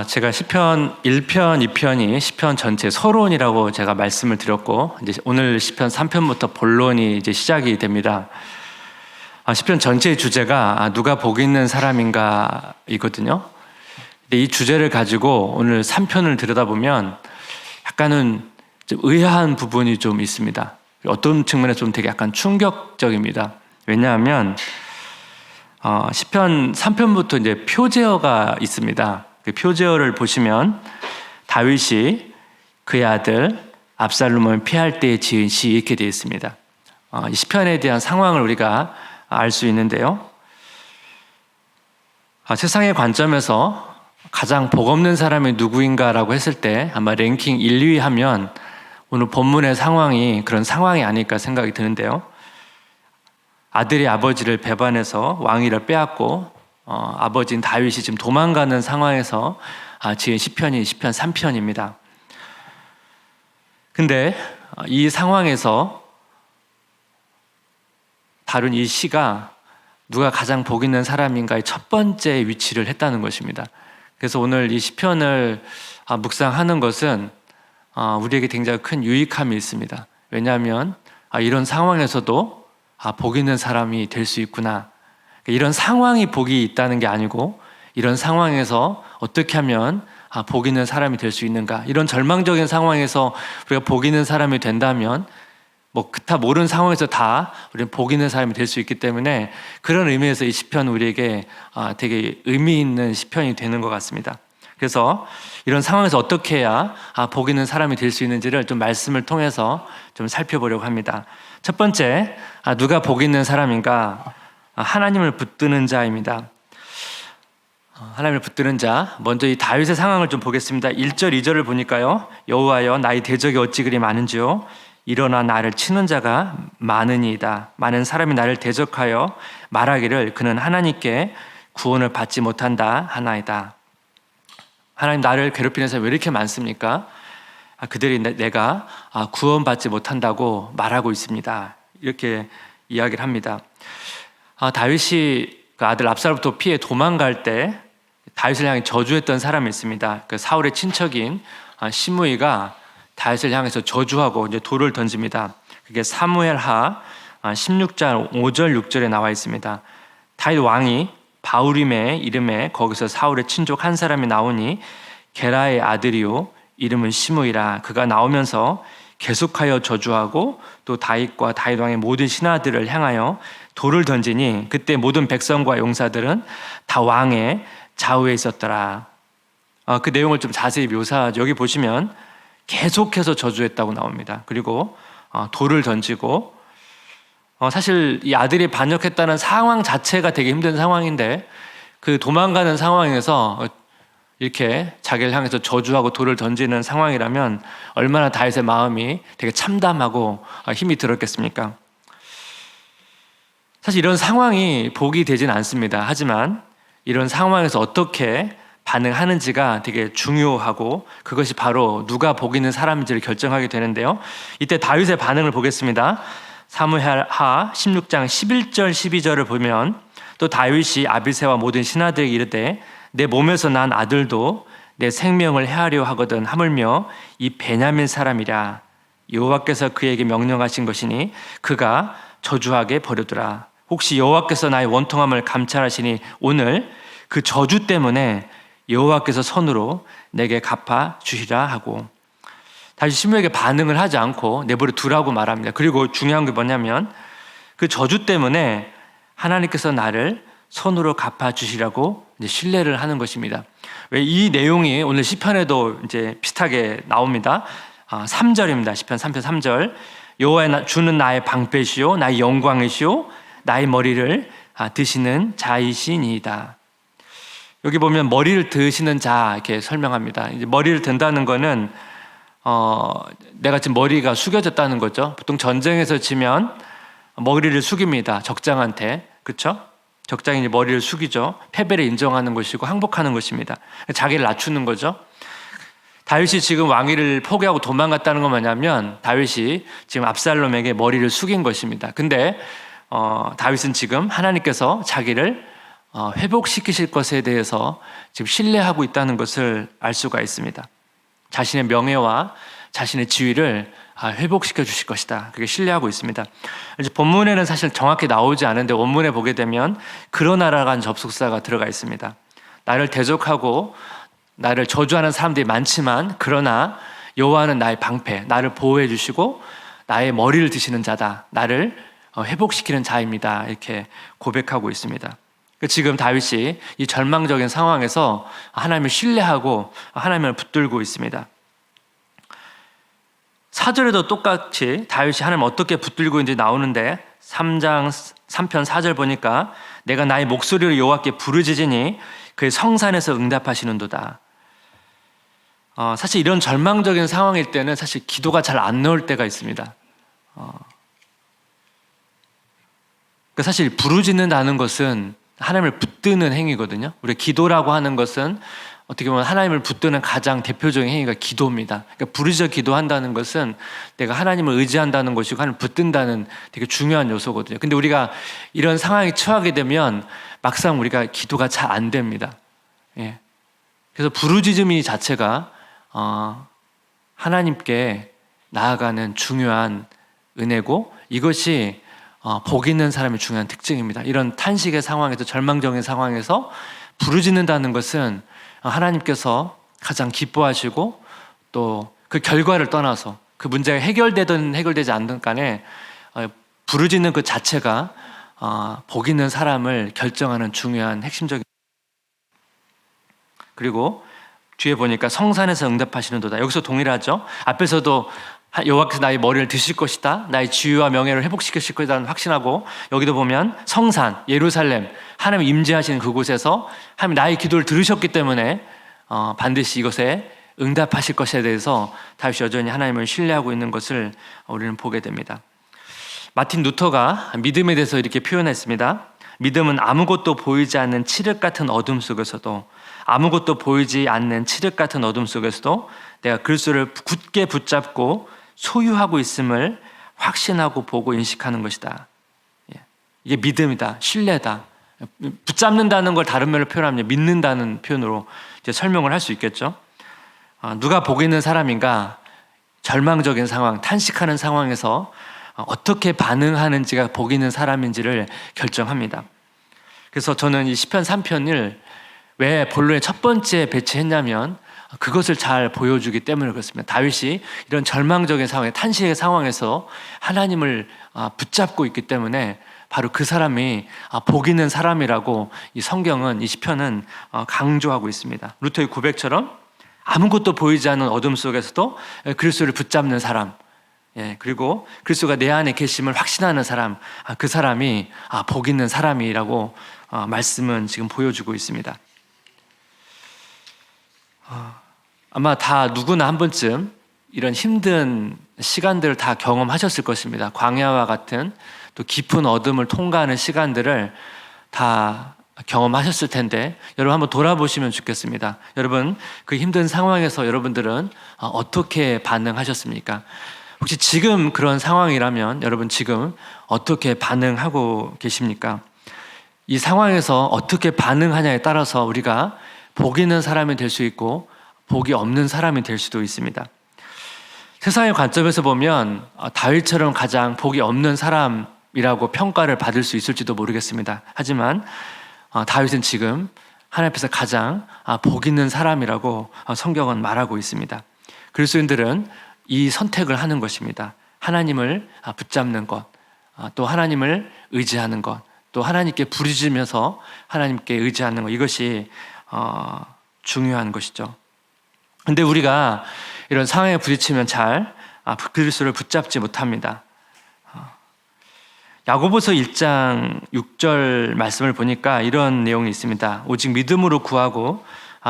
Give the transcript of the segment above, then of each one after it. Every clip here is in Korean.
제가 시편 1편, 2편이 시편 전체 서론이라고 제가 말씀을 드렸고, 이제 오늘 시편 3편부터 본론이 이제 시작이 됩니다. 시편 전체의 주제가 누가 복 있는 사람인가 이거든요. 근데 이 주제를 가지고 오늘 3편을 들여다보면 약간은 좀 의아한 부분이 좀 있습니다. 어떤 측면에서 좀 되게 약간 충격적입니다. 왜냐하면 시편 3편부터 이제 표제어가 있습니다. 그 표제어를 보시면 다윗이 그의 아들 압살롬을 피할 때 지은 시 이렇게 되어 있습니다. 이 시편에 대한 상황을 우리가 알 수 있는데요. 세상의 관점에서 가장 복 없는 사람이 누구인가라고 했을 때 아마 랭킹 1, 2위 하면 오늘 본문의 상황이 그런 상황이 아닐까 생각이 드는데요. 아들이 아버지를 배반해서 왕위를 빼앗고 아버지인 다윗이 지금 도망가는 상황에서 지은 시편이 시편 3편입니다. 근데 이 상황에서 다룬 이 시가 누가 가장 복 있는 사람인가의 첫 번째 위치를 했다는 것입니다. 그래서 오늘 이 시편을 묵상하는 것은 우리에게 굉장히 큰 유익함이 있습니다. 왜냐하면 이런 상황에서도 복 있는 사람이 될 수 있구나. 이런 상황이 복이 있다는 게 아니고 이런 상황에서 어떻게 하면 복 있는 사람이 될 수 있는가. 이런 절망적인 상황에서 우리가 복 있는 사람이 된다면 그타 모르는 상황에서 다 우리는 복 있는 사람이 될 수 있기 때문에 그런 의미에서 이 시편은 우리에게 되게 의미 있는 시편이 되는 것 같습니다. 그래서 이런 상황에서 어떻게 해야 복 있는 사람이 될 수 있는지를 좀 말씀을 통해서 좀 살펴보려고 합니다. 첫 번째, 누가 복 있는 사람인가? 하나님을 붙드는 자입니다. 하나님을 붙드는 자. 먼저 이 다윗의 상황을 좀 보겠습니다. 1절, 2절을 보니까요. 여호와여 나의 대적이 어찌 그리 많은지요. 일어나 나를 치는 자가 많으니이다. 많은 사람이 나를 대적하여 말하기를 그는 하나님께 구원을 받지 못한다 하나이다. 하나님 나를 괴롭히는 사람이 왜 이렇게 많습니까? 그들이 내가 구원받지 못한다고 말하고 있습니다. 이렇게 이야기를 합니다. 다윗이 그 아들 압살롬부터 피해 도망갈 때 다윗을 향해 저주했던 사람이 있습니다. 그 사울의 친척인 시므이가 다윗을 향해서 저주하고 이제 돌을 던집니다. 그게 사무엘하 16장 5절 6절에 나와 있습니다. 다윗 왕이 바우림의 이름에 거기서 사울의 친족 한 사람이 나오니 게라의 아들이요 이름은 시므이라. 그가 나오면서 계속하여 저주하고 또 다윗과 다윗 왕의 모든 신하들을 향하여 돌을 던지니 그때 모든 백성과 용사들은 다 왕의 좌우에 있었더라. 그 내용을 좀 자세히 묘사하죠. 여기 보시면 계속해서 저주했다고 나옵니다. 그리고 돌을 던지고 사실 이 아들이 반역했다는 상황 자체가 되게 힘든 상황인데 그 도망가는 상황에서 이렇게 자기를 향해서 저주하고 돌을 던지는 상황이라면 얼마나 다윗의 마음이 되게 참담하고 힘이 들었겠습니까? 사실 이런 상황이 복이 되진 않습니다. 하지만 이런 상황에서 어떻게 반응하는지가 되게 중요하고 그것이 바로 누가 복 있는 사람인지를 결정하게 되는데요. 이때 다윗의 반응을 보겠습니다. 사무엘하 16장 11절 12절을 보면 또 다윗이 아비새와 모든 신하들에게 이르되 내 몸에서 난 아들도 내 생명을 해하려 하거든 하물며 이 베냐민 사람이라. 여호와께서 그에게 명령하신 것이니 그가 저주하게 버려두라. 혹시 여호와께서 나의 원통함을 감찰하시니 오늘 그 저주 때문에 여호와께서 손으로 내게 갚아 주시라 하고 다시 시므에게 반응을 하지 않고 내버려 두라고 말합니다. 그리고 중요한 게 뭐냐면 그 저주 때문에 하나님께서 나를 손으로 갚아 주시라고 이제 신뢰를 하는 것입니다. 왜 이 내용이 오늘 시편에도 이제 비슷하게 나옵니다. 3절입니다. 시편 3편 3절. 여호와 주는 나의 방패시요 나의 영광이시요 나의 머리를 드시는 자이시니이다. 여기 보면 머리를 드시는 자 이렇게 설명합니다. 이제 머리를 든다는 거는 내가 지금 머리가 숙여졌다는 거죠. 보통 전쟁에서 지면 머리를 숙입니다. 적장한테. 그렇죠? 적장이 이제 머리를 숙이죠. 패배를 인정하는 것이고 항복하는 것입니다. 자기를 낮추는 거죠. 다윗이 지금 왕위를 포기하고 도망갔다는 건 뭐냐면 다윗이 지금 압살롬에게 머리를 숙인 것입니다. 근데 다윗은 지금 하나님께서 자기를 회복시키실 것에 대해서 지금 신뢰하고 있다는 것을 알 수가 있습니다. 자신의 명예와 자신의 지위를 회복시켜 주실 것이다. 그게 신뢰하고 있습니다. 이제 본문에는 사실 정확히 나오지 않은데 원문에 보게 되면 그러나라간 접속사가 들어가 있습니다. 나를 대적하고 나를 저주하는 사람들이 많지만 그러나 여호와는 나의 방패, 나를 보호해 주시고 나의 머리를 드시는 자다. 나를 회복시키는 자입니다. 이렇게 고백하고 있습니다. 지금 다윗이 이 절망적인 상황에서 하나님을 신뢰하고 하나님을 붙들고 있습니다. 4절에도 똑같이 다윗이 하나님을 어떻게 붙들고 있는지 나오는데 3장 3편 4절 보니까 내가 나의 목소리를 여호와께 부르짖으니 그의 성산에서 응답하시는도다. 사실 이런 절망적인 상황일 때는 사실 기도가 잘 안 나올 때가 있습니다. 사실 부르짖는다는 것은 하나님을 붙드는 행위거든요. 우리 기도라고 하는 것은 어떻게 보면 하나님을 붙드는 가장 대표적인 행위가 기도입니다. 그러니까 부르짖어 기도한다는 것은 내가 하나님을 의지한다는 것이고 하나님을 붙든다는 되게 중요한 요소거든요. 근데 우리가 이런 상황에 처하게 되면 막상 우리가 기도가 잘 안 됩니다. 예. 그래서 부르짖음이 자체가 하나님께 나아가는 중요한 은혜고 이것이 복 있는 사람의 중요한 특징입니다. 이런 탄식의 상황에서 절망적인 상황에서 부르짖는다는 것은 하나님께서 가장 기뻐하시고 또 그 결과를 떠나서 그 문제가 해결되든 해결되지 않든 간에 부르짖는 그 자체가 복 있는 사람을 결정하는 중요한 핵심적인. 그리고 뒤에 보니까 성산에서 응답하시는도다. 여기서 동일하죠. 앞에서도 여호와께서 나의 머리를 드실 것이다. 나의 지위와 명예를 회복시키실 것이라는 확신하고 여기도 보면 성산, 예루살렘, 하나님 임재하시는 그곳에서 하나님 나의 기도를 들으셨기 때문에 반드시 이것에 응답하실 것에 대해서 다윗이 여전히 하나님을 신뢰하고 있는 것을 우리는 보게 됩니다. 마틴 루터가 믿음에 대해서 이렇게 표현했습니다. 믿음은 아무것도 보이지 않는 칠흑 같은 어둠 속에서도 아무것도 보이지 않는 칠흑 같은 어둠 속에서도 내가 그리스도를 굳게 붙잡고 소유하고 있음을 확신하고 보고 인식하는 것이다. 이게 믿음이다. 신뢰다. 붙잡는다는 걸 다른 말로 표현하면 믿는다는 표현으로 이제 설명을 할 수 있겠죠. 누가 복 있는 사람인가? 절망적인 상황, 탄식하는 상황에서 어떻게 반응하는지가 복 있는 사람인지를 결정합니다. 그래서 저는 이 시편 3편을 왜 본론의 첫 번째 배치했냐면 그것을 잘 보여주기 때문에 그렇습니다. 다윗이 이런 절망적인 상황, 탄식의 상황에서 하나님을 붙잡고 있기 때문에 바로 그 사람이 복 있는 사람이라고 이 성경은 이 시편은 강조하고 있습니다. 루터의 고백처럼 아무것도 보이지 않는 어둠 속에서도 그리스도를 붙잡는 사람, 그리고 그리스도가 내 안에 계심을 확신하는 사람, 그 사람이 복 있는 사람이라고 말씀은 지금 보여주고 있습니다. 아마 다 누구나 한 번쯤 이런 힘든 시간들을 다 경험하셨을 것입니다. 광야와 같은 또 깊은 어둠을 통과하는 시간들을 다 경험하셨을 텐데 여러분 한번 돌아보시면 좋겠습니다. 여러분 그 힘든 상황에서 여러분들은 어떻게 반응하셨습니까? 혹시 지금 그런 상황이라면 여러분 지금 어떻게 반응하고 계십니까? 이 상황에서 어떻게 반응하냐에 따라서 우리가 복 있는 사람이 될 수 있고 복이 없는 사람이 될 수도 있습니다. 세상의 관점에서 보면 다윗처럼 가장 복이 없는 사람이라고 평가를 받을 수 있을지도 모르겠습니다. 하지만 다윗은 지금 하나님 앞에서 가장 복 있는 사람이라고 성경은 말하고 있습니다. 그리스도인들은 이 선택을 하는 것입니다. 하나님을 붙잡는 것, 또 하나님을 의지하는 것, 또 하나님께 부르짖으면서 하나님께 의지하는 것, 이것이 중요한 것이죠. 근데 우리가 이런 상황에 부딪히면 잘 그리스도를 붙잡지 못합니다. 야고보서 1장 6절 말씀을 보니까 이런 내용이 있습니다. 오직 믿음으로 구하고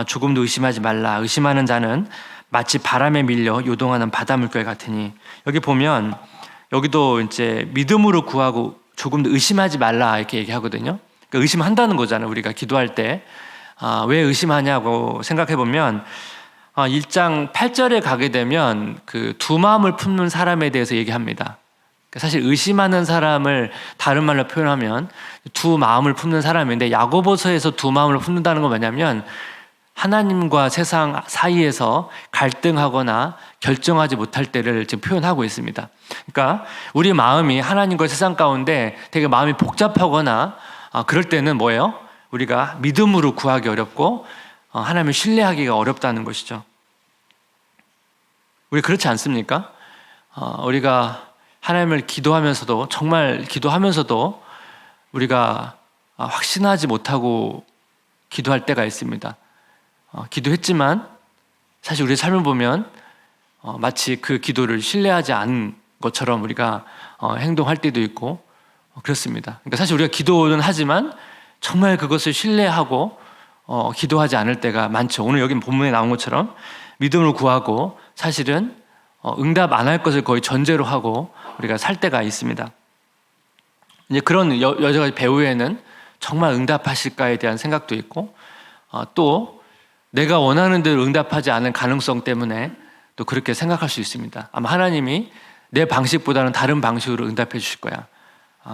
조금도 의심하지 말라. 의심하는 자는 마치 바람에 밀려 요동하는 바닷물결 같으니. 여기 보면 여기도 이제 믿음으로 구하고 조금도 의심하지 말라 이렇게 얘기하거든요. 그러니까 의심한다는 거잖아요. 우리가 기도할 때 왜 의심하냐고 생각해 보면 1장 8절에 가게 되면 그 두 마음을 품는 사람에 대해서 얘기합니다. 사실 의심하는 사람을 다른 말로 표현하면 두 마음을 품는 사람인데, 야고보서에서 두 마음을 품는다는 건 뭐냐면 하나님과 세상 사이에서 갈등하거나 결정하지 못할 때를 지금 표현하고 있습니다. 그러니까 우리 마음이 하나님과 세상 가운데 되게 마음이 복잡하거나 그럴 때는 뭐예요? 우리가 믿음으로 구하기 어렵고 하나님을 신뢰하기가 어렵다는 것이죠. 우리 그렇지 않습니까? 우리가 하나님을 기도하면서도, 정말 기도하면서도 우리가 확신하지 못하고 기도할 때가 있습니다. 기도했지만 사실 우리의 삶을 보면 마치 그 기도를 신뢰하지 않은 것처럼 우리가 행동할 때도 있고 그렇습니다. 그러니까 사실 우리가 기도는 하지만 정말 그것을 신뢰하고 기도하지 않을 때가 많죠. 오늘 여기 본문에 나온 것처럼 믿음을 구하고 사실은 응답 안 할 것을 거의 전제로 하고 우리가 살 때가 있습니다. 이제 그런 여러 가지 배후에는 정말 응답하실까에 대한 생각도 있고, 또 내가 원하는 대로 응답하지 않은 가능성 때문에 또 그렇게 생각할 수 있습니다. 아마 하나님이 내 방식보다는 다른 방식으로 응답해 주실 거야.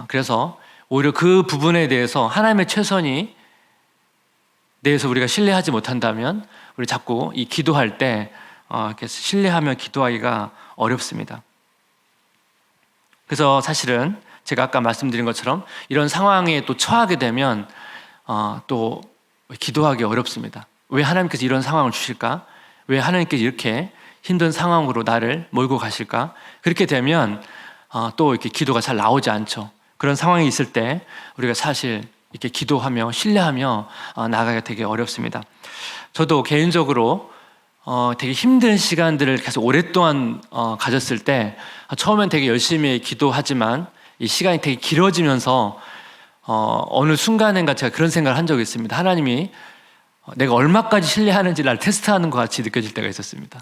그래서 오히려 그 부분에 대해서 하나님의 최선이 대해서 우리가 신뢰하지 못한다면 우리 자꾸 이 기도할 때 이렇게 신뢰하며 기도하기가 어렵습니다. 그래서 사실은 제가 아까 말씀드린 것처럼 이런 상황에 또 처하게 되면 또 기도하기 어렵습니다. 왜 하나님께서 이런 상황을 주실까? 왜 하나님께서 이렇게 힘든 상황으로 나를 몰고 가실까? 그렇게 되면 또 이렇게 기도가 잘 나오지 않죠. 그런 상황이 있을 때 우리가 사실 이렇게 기도하며 신뢰하며 나아가기가 되게 어렵습니다. 저도 개인적으로 되게 힘든 시간들을 계속 오랫동안 가졌을 때 처음엔 되게 열심히 기도하지만 이 시간이 되게 길어지면서 어느 순간인가 제가 그런 생각을 한 적이 있습니다. 하나님이 내가 얼마까지 신뢰하는지 날 테스트하는 것 같이 느껴질 때가 있었습니다.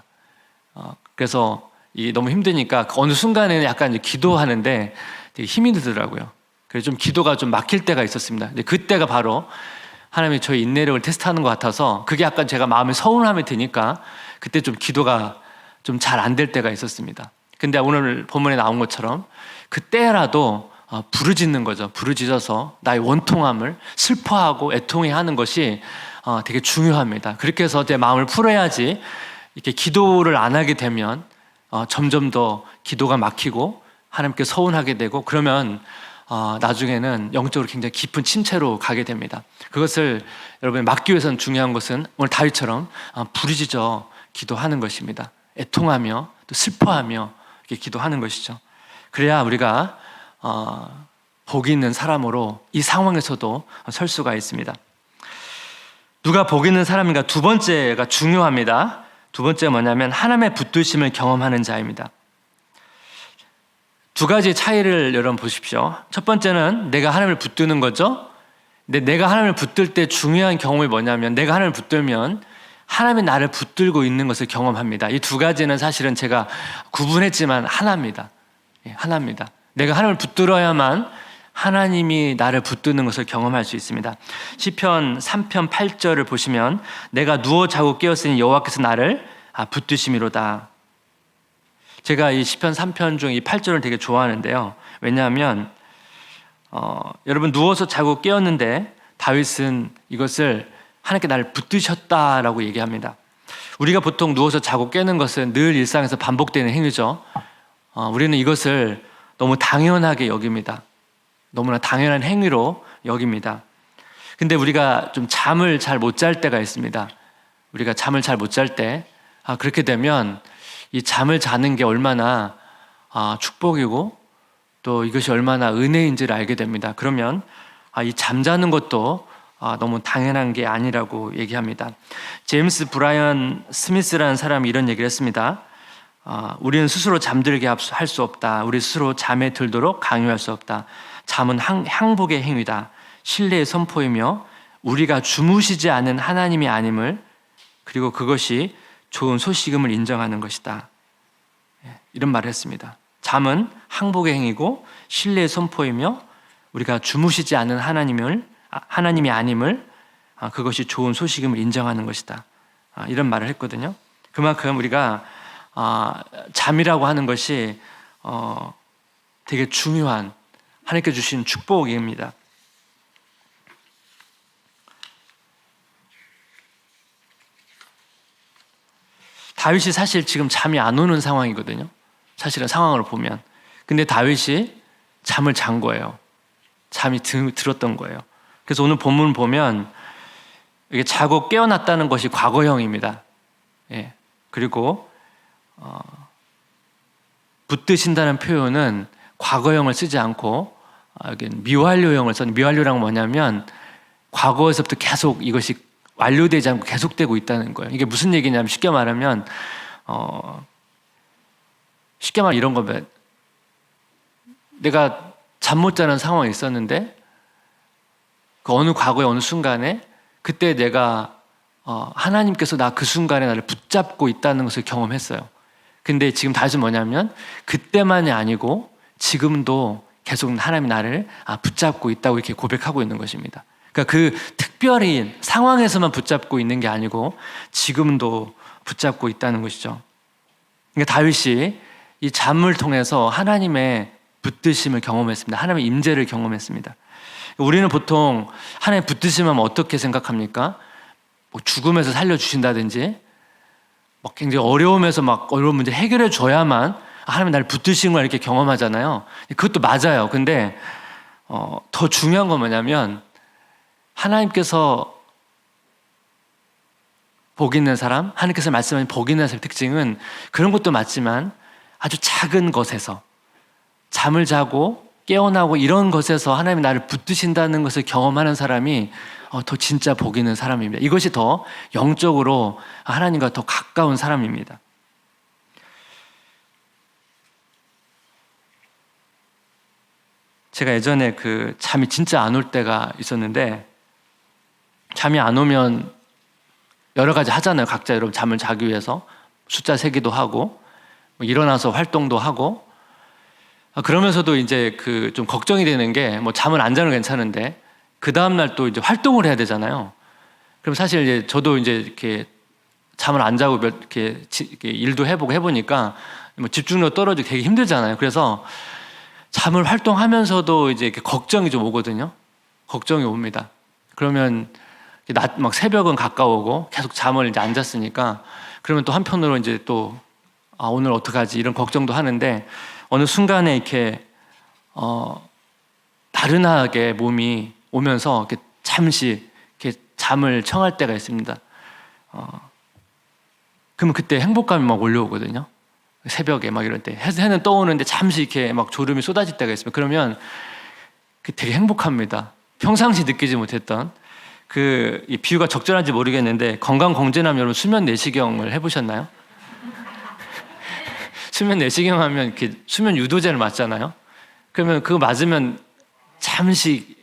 그래서 이게 너무 힘드니까 어느 순간에는 약간 이제 기도하는데 되게 힘이 들더라고요. 그래서 좀 기도가 좀 막힐 때가 있었습니다. 근데 그때가 바로 하나님이 저의 인내력을 테스트하는 것 같아서 그게 약간 제가 마음에 서운함이 드니까 그때 좀 기도가 좀 잘 안 될 때가 있었습니다. 근데 오늘 본문에 나온 것처럼 그때라도 부르짖는 거죠. 부르짖어서 나의 원통함을 슬퍼하고 애통해하는 것이 되게 중요합니다. 그렇게 해서 내 마음을 풀어야지 이렇게 기도를 안 하게 되면 점점 더 기도가 막히고 하나님께 서운하게 되고 그러면 나중에는 영적으로 굉장히 깊은 침체로 가게 됩니다. 그것을 여러분이 막기 위해서는 중요한 것은 오늘 다윗처럼 부르짖어 기도하는 것입니다. 애통하며 또 슬퍼하며 이렇게 기도하는 것이죠. 그래야 우리가 복 있는 사람으로 이 상황에서도 설 수가 있습니다. 누가 복 있는 사람인가? 두 번째가 중요합니다. 두 번째가 뭐냐면 하나님의 붙드심을 경험하는 자입니다. 두 가지 차이를 여러분 보십시오. 첫 번째는 내가 하나님을 붙드는 거죠. 근데 내가 하나님을 붙들 때 중요한 경험이 뭐냐면 내가 하나님을 붙들면 하나님이 나를 붙들고 있는 것을 경험합니다. 이 두 가지는 사실은 제가 구분했지만 하나입니다. 하나입니다. 내가 하나님을 붙들어야만 하나님이 나를 붙드는 것을 경험할 수 있습니다. 시편 3편 8절을 보시면 내가 누워 자고 깨었으니 여호와께서 나를 붙드심이로다. 제가 이 시편 3편 중 이 8절을 되게 좋아하는데요. 왜냐하면 여러분 누워서 자고 깨었는데 다윗은 이것을 하나님께 나를 붙드셨다라고 얘기합니다. 우리가 보통 누워서 자고 깨는 것은 늘 일상에서 반복되는 행위죠. 우리는 이것을 너무 당연하게 여깁니다. 너무나 당연한 행위로 여깁니다. 근데 우리가 좀 잠을 잘 못 잘 때가 있습니다. 우리가 잠을 잘 못 잘 때 그렇게 되면 이 잠을 자는 게 얼마나 축복이고 또 이것이 얼마나 은혜인지를 알게 됩니다. 그러면 이 잠자는 것도 너무 당연한 게 아니라고 얘기합니다. 제임스 브라이언 스미스라는 사람이 이런 얘기를 했습니다. 우리는 스스로 잠들게 할 수 없다. 우리 스스로 잠에 들도록 강요할 수 없다. 잠은 항복의 행위다. 신뢰의 선포이며 우리가 주무시지 않은 하나님이 아님을, 그리고 그것이 좋은 소식임을 인정하는 것이다. 이런 말을 했습니다. 잠은 항복의 행위고 신뢰의 선포이며 우리가 주무시지 않은 하나님이 아님을, 그것이 좋은 소식임을 인정하는 것이다. 이런 말을 했거든요. 그만큼 우리가 잠이라고 하는 것이 되게 중요한 하나님께 주신 축복입니다. 다윗이 사실 지금 잠이 안 오는 상황이거든요. 사실은 상황을 보면. 근데 다윗이 잠을 잔 거예요. 잠이 들었던 거예요. 그래서 오늘 본문 보면 이게 자고 깨어났다는 것이 과거형입니다. 예. 그리고 붙드신다는 표현은 과거형을 쓰지 않고 미완료형을 썼는데, 미완료란 뭐냐면 과거에서부터 계속 이것이 완료되지 않고 계속되고 있다는 거예요. 이게 무슨 얘기냐면 쉽게 말하면 이런 거면 내가 잠 못 자는 상황이 있었는데 그 어느 과거의 어느 순간에 그때 내가 하나님께서 나 그 순간에 나를 붙잡고 있다는 것을 경험했어요. 근데 지금 다시 뭐냐면 그때만이 아니고 지금도 계속 하나님이 나를 붙잡고 있다고 이렇게 고백하고 있는 것입니다. 그러니까 그 특별히 상황에서만 붙잡고 있는 게 아니고 지금도 붙잡고 있다는 것이죠. 그러니까 다윗이 이 잠을 통해서 하나님의 붙드심을 경험했습니다. 하나님의 임재를 경험했습니다. 우리는 보통 하나님 붙드심하면 어떻게 생각합니까? 뭐 죽음에서 살려주신다든지 굉장히 어려움에서 어려운 문제 해결해 줘야만 하나님 나를 붙드신 걸 이렇게 경험하잖아요. 그것도 맞아요. 근데 더 중요한 건 뭐냐면 하나님께서 복 있는 사람, 하나님께서 말씀하신 복 있는 사람의 특징은 그런 것도 맞지만 아주 작은 것에서 잠을 자고 깨어나고 이런 것에서 하나님이 나를 붙드신다는 것을 경험하는 사람이 더 진짜 복 있는 사람입니다. 이것이 더 영적으로 하나님과 더 가까운 사람입니다. 제가 예전에 잠이 진짜 안 올 때가 있었는데, 잠이 안 오면 여러 가지 하잖아요. 각자 여러분 잠을 자기 위해서 숫자 세기도 하고 일어나서 활동도 하고, 그러면서도 이제 좀 걱정이 되는 게 잠을 안 자는 건 괜찮은데 그 다음날 또 이제 활동을 해야 되잖아요. 그럼 사실 이제 저도 이제 이렇게 잠을 안 자고 이렇게 일도 해보니까 집중력 떨어지고 되게 힘들잖아요. 그래서 잠을 활동하면서도 이제 이렇게 걱정이 좀 오거든요. 걱정이 옵니다. 그러면 새벽은 가까우고 계속 잠을 이제 안 잤으니까, 그러면 또 한편으로 이제 또 오늘 어떡하지 이런 걱정도 하는데, 어느 순간에 이렇게 나른하게 몸이 오면서 이렇게 잠시 이렇게 잠을 청할 때가 있습니다. 그러면 그때 행복감이 올려오거든요. 새벽에 이럴 때 해는 떠오는데 잠시 이렇게 졸음이 쏟아질 때가 있습니다. 그러면 되게 행복합니다. 평상시 느끼지 못했던 이 비유가 적절한지 모르겠는데, 건강검진하면 여러분 수면 내시경을 해보셨나요? 수면 내시경 하면 이렇게 수면 유도제를 맞잖아요. 그러면 그거 맞으면 잠시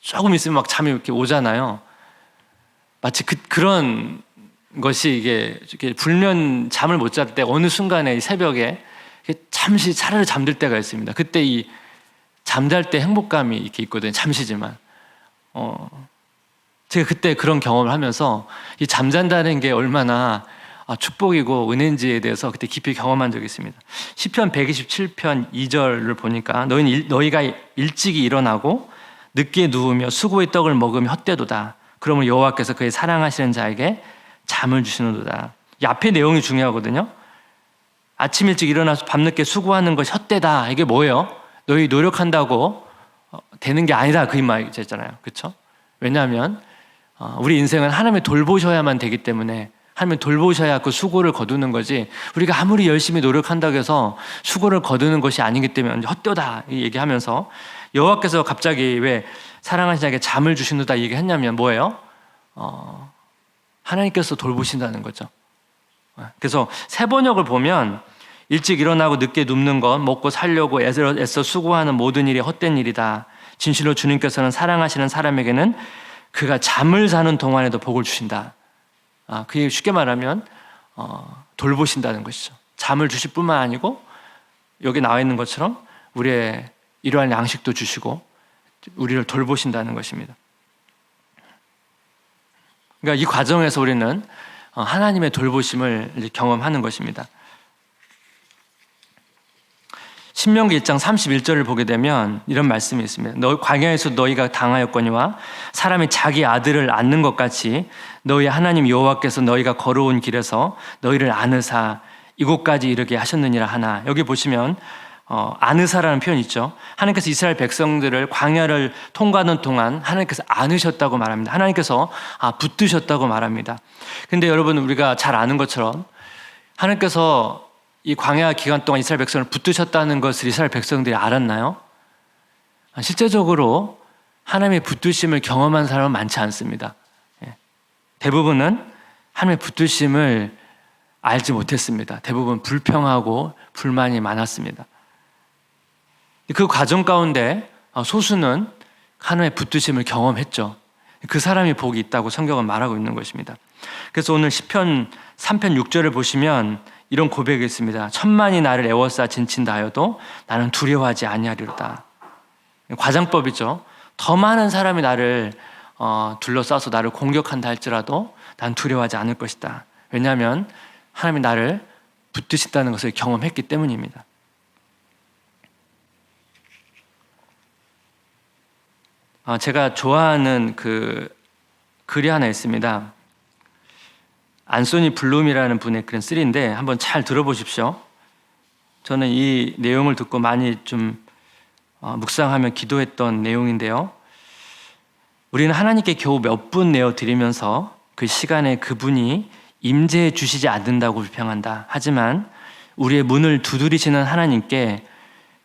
조금 있으면 잠이 이렇게 오잖아요. 마치 그런 것이 이게 불면 잠을 못 잘 때 어느 순간에 새벽에 잠시 차라리 잠들 때가 있습니다. 그때 이 잠잘 때 행복감이 이렇게 있거든요. 잠시지만. 제가 그때 그런 경험을 하면서 이 잠잔다는 게 얼마나 축복이고 은혜인지에 대해서 그때 깊이 경험한 적이 있습니다. 시편 127편 2절을 보니까 너희가 일찍이 일어나고 늦게 누우며 수고의 떡을 먹으며 헛되도다. 그러면 여호와께서 그의 사랑하시는 자에게 잠을 주시는도다. 이 앞의 내용이 중요하거든요. 아침 일찍 일어나서 밤늦게 수고하는 것이 헛되다. 이게 뭐예요? 너희 노력한다고 되는 게 아니다. 그 말이잖아요. 그렇죠? 왜냐하면 우리 인생은 하나님의 돌보셔야만 되기 때문에, 하나님의 돌보셔야 그 수고를 거두는 거지, 우리가 아무리 열심히 노력한다고 해서 수고를 거두는 것이 아니기 때문에 헛되다 얘기하면서, 여호와께서 갑자기 왜 사랑하신 자에게 잠을 주시는다 얘기했냐면 뭐예요? 하나님께서 돌보신다는 거죠. 그래서 새 번역을 보면 일찍 일어나고 늦게 눕는 것, 먹고 살려고 애써 수고하는 모든 일이 헛된 일이다. 진실로 주님께서는 사랑하시는 사람에게는 그가 잠을 자는 동안에도 복을 주신다. 그게 쉽게 말하면 돌보신다는 것이죠. 잠을 주실 뿐만 아니고 여기 나와 있는 것처럼 우리의 일용할 양식도 주시고 우리를 돌보신다는 것입니다. 그러니까 이 과정에서 우리는 하나님의 돌보심을 경험하는 것입니다. 신명기 1장 31절을 보게 되면 이런 말씀이 있습니다. 광야에서 너희가 당하였거니와 사람이 자기 아들을 낳는 것 같이 너희 하나님 여호와께서 너희가 걸어온 길에서 너희를 안으사 이곳까지 이르게 하셨느니라 하나. 여기 보시면 안으사라는 표현이 있죠. 하나님께서 이스라엘 백성들을 광야를 통과하는 동안 하나님께서 안으셨다고 말합니다. 하나님께서 붙드셨다고 말합니다. 근데 여러분, 우리가 잘 아는 것처럼 하나님께서 이 광야 기간 동안 이스라엘 백성을 붙드셨다는 것을 이스라엘 백성들이 알았나요? 실제적으로 하나님의 붙드심을 경험한 사람은 많지 않습니다. 대부분은 하나님의 붙드심을 알지 못했습니다. 대부분 불평하고 불만이 많았습니다. 그 과정 가운데 소수는 하나님의 붙드심을 경험했죠. 그 사람이 복이 있다고 성경은 말하고 있는 것입니다. 그래서 오늘 시편 3편 6절을 보시면 이런 고백이 있습니다. 천만이 나를 애워싸 진친다 하여도 나는 두려워하지 아니하리로다. 과장법이죠. 더 많은 사람이 나를 둘러싸서 나를 공격한다 할지라도 난 두려워하지 않을 것이다. 왜냐하면 하나님이 나를 붙드신다는 것을 경험했기 때문입니다. 제가 좋아하는 글이 하나 있습니다. 안소니 블룸이라는 분의 글은 쓰리인데 한번 잘 들어보십시오. 저는 이 내용을 듣고 많이 좀 묵상하며 기도했던 내용인데요. 우리는 하나님께 겨우 몇 분 내어드리면서 그 시간에 그분이 임재해 주시지 않는다고 불평한다. 하지만 우리의 문을 두드리시는 하나님께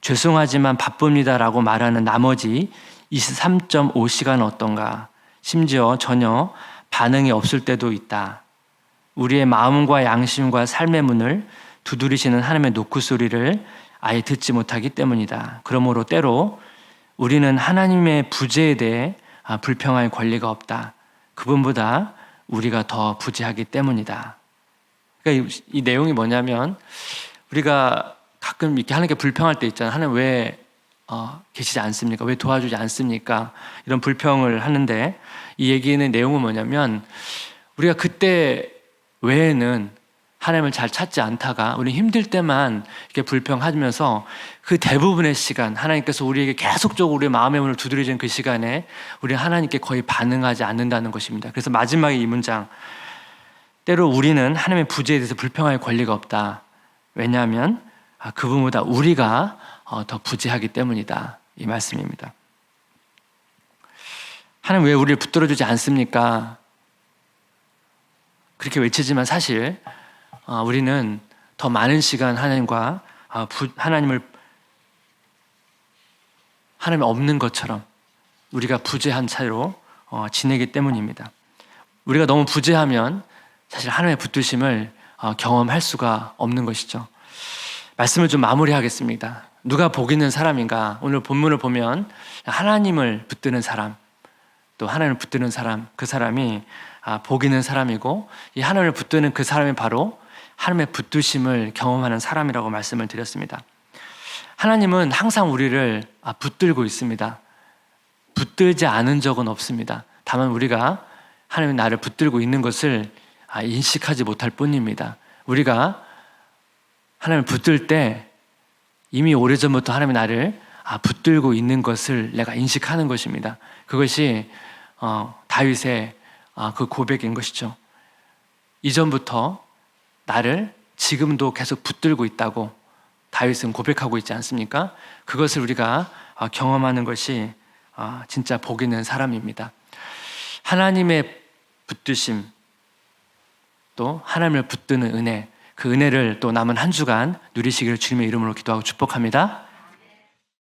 죄송하지만 바쁩니다라고 말하는 나머지 23.5시간은 어떤가? 심지어 전혀 반응이 없을 때도 있다. 우리의 마음과 양심과 삶의 문을 두드리시는 하나님의 노크 소리를 아예 듣지 못하기 때문이다. 그러므로 때로 우리는 하나님의 부재에 대해 불평할 권리가 없다. 그분보다 우리가 더 부재하기 때문이다. 그러니까 이 내용이 뭐냐면 우리가 가끔 이렇게 하나님께 불평할 때 있잖아요. 하나님 왜 계시지 않습니까? 왜 도와주지 않습니까? 이런 불평을 하는데 이 얘기는 내용은 뭐냐면 우리가 그때 외에는 하나님을 잘 찾지 않다가 우리 힘들 때만 이렇게 불평하면서 그 대부분의 시간 하나님께서 우리에게 계속적으로 우리의 마음의 문을 두드리는 그 시간에 우리 하나님께 거의 반응하지 않는다는 것입니다. 그래서 마지막에 이 문장, 때로 우리는 하나님의 부재에 대해서 불평할 권리가 없다. 왜냐하면 그분보다 우리가 더 부재하기 때문이다. 이 말씀입니다. 하나님 왜 우리를 붙들어주지 않습니까? 그렇게 외치지만 사실 우리는 더 많은 시간 하나님과 하나님 없는 것처럼 우리가 부재한 채로 지내기 때문입니다. 우리가 너무 부재하면 사실 하나님의 붙드심을 경험할 수가 없는 것이죠. 말씀을 좀 마무리하겠습니다. 누가 복 있는 사람인가? 오늘 본문을 보면 하나님을 붙드는 사람, 또 하나님을 붙드는 사람, 그 사람이 복 있는 사람이고 이 하나님을 붙드는 그 사람이 바로 하나님의 붙드심을 경험하는 사람이라고 말씀을 드렸습니다. 하나님은 항상 우리를 붙들고 있습니다. 붙들지 않은 적은 없습니다. 다만 우리가 하나님이 나를 붙들고 있는 것을 인식하지 못할 뿐입니다. 우리가 하나님을 붙들 때 이미 오래전부터 하나님이 나를 붙들고 있는 것을 내가 인식하는 것입니다. 그것이 다윗의 그 고백인 것이죠. 이전부터 나를 지금도 계속 붙들고 있다고 다윗은 고백하고 있지 않습니까? 그것을 우리가 경험하는 것이 진짜 복 있는 사람입니다. 하나님의 붙드심, 또 하나님을 붙드는 은혜, 그 은혜를 또 남은 한 주간 누리시기를 주님의 이름으로 기도하고 축복합니다.